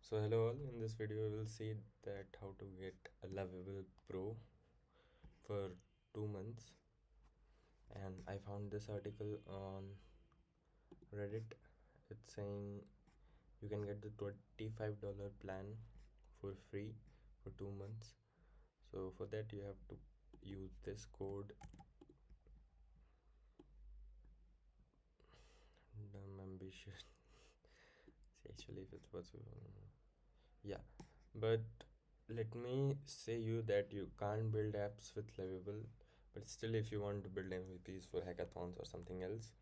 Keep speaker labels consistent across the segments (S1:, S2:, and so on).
S1: So hello all, in this video we will see that how to get a Lovable Pro for 2 months, and I found this article on Reddit. It's saying you can get the $25 plan for free for 2 months. So for that you have to use this code dumb ambitious. See, actually if it's possible, yeah, but let me say you that you can't build apps with Lovable, but still if you want to build MVPs for hackathons or something else,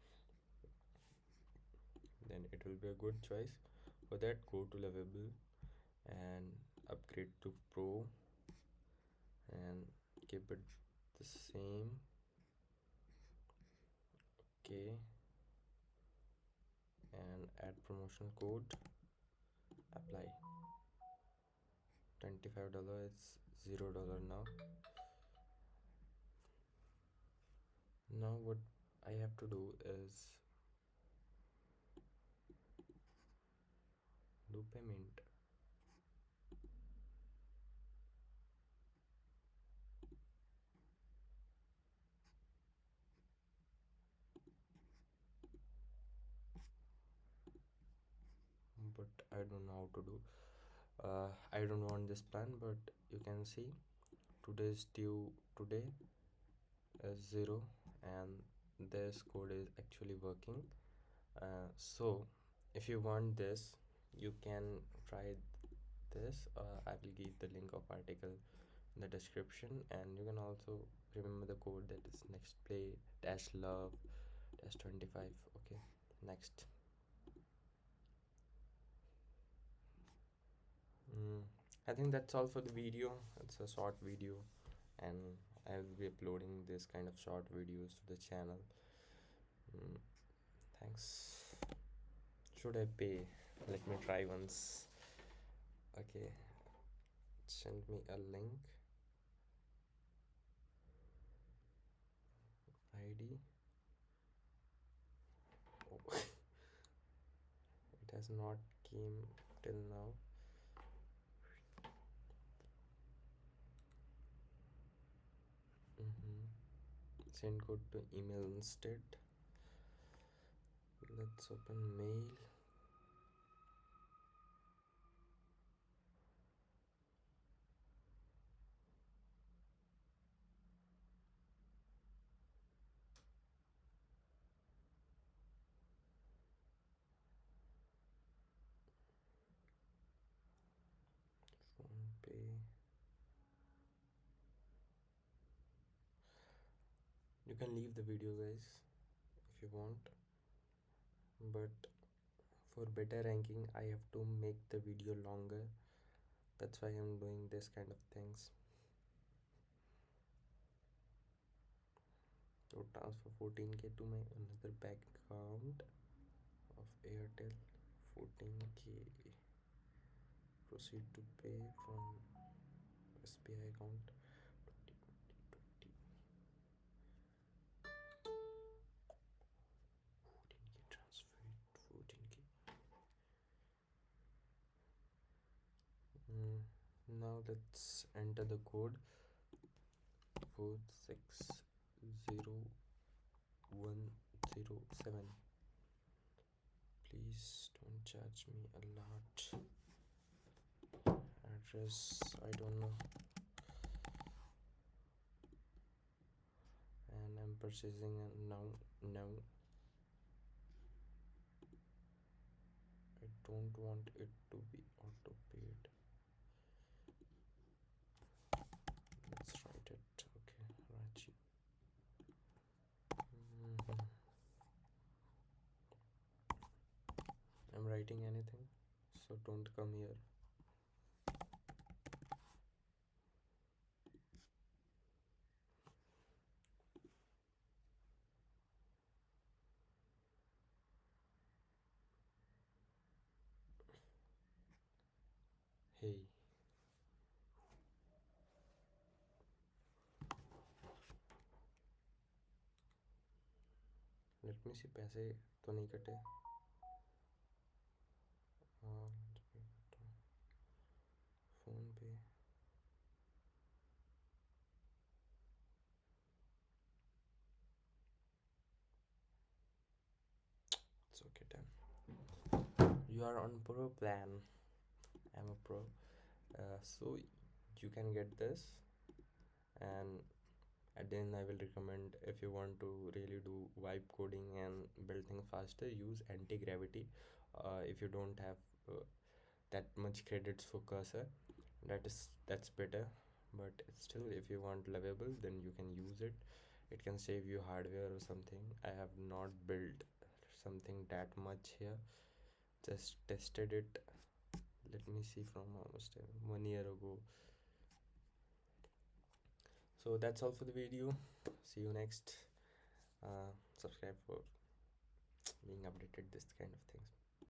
S1: then it will be a good choice. For that, go to Lovable and upgrade to Pro and keep it the same. Okay, and add promotional code, apply. $25, it's $0 now. Now what I have to do is do payment. But I don't know how to do. I don't want this plan, but you can see today's due today is 0 and this code is actually working. So if you want this, you can try this. I will give the link of article in the description, and you can also remember the code that is next play dash love dash 25. Okay, next. I think that's all for the video. It's a short video, and I will be uploading this kind of short videos to the channel. Thanks. Should I pay? Let me try once. Okay, send me a link. ID. Oh. It has not came till now. Send code to email instead. Let's open mail. Phone pay. You can leave the video, guys, if you want, but for better ranking I have to make the video longer. That's why I'm doing this kind of things. So transfer 14k to my another bank account of Airtel. 14k. Proceed to pay from SBI account. 14k transferred. 14k. Now let's enter the code. 460107. Please don't charge me a lot. Address I don't know, and I'm purchasing it now. I don't want it to be auto paid. Let's write it. Okay, Raji. I'm writing anything, so don't come here. Hey, let me see पैसे तो नहीं कटे. Okay, done. You are on pro plan. I'm a pro. So you can get this, and at the end I will recommend, if you want to really do vibe coding and build things faster, use anti-gravity. If you don't have that much credits for cursor, that's better. But still, if you want Lovable, then you can use it. It can save you hardware or something. I have not built something that much here, just tested it. Let me see, from almost 1 year ago. So that's all for the video. See you next. Subscribe for being updated this kind of thing.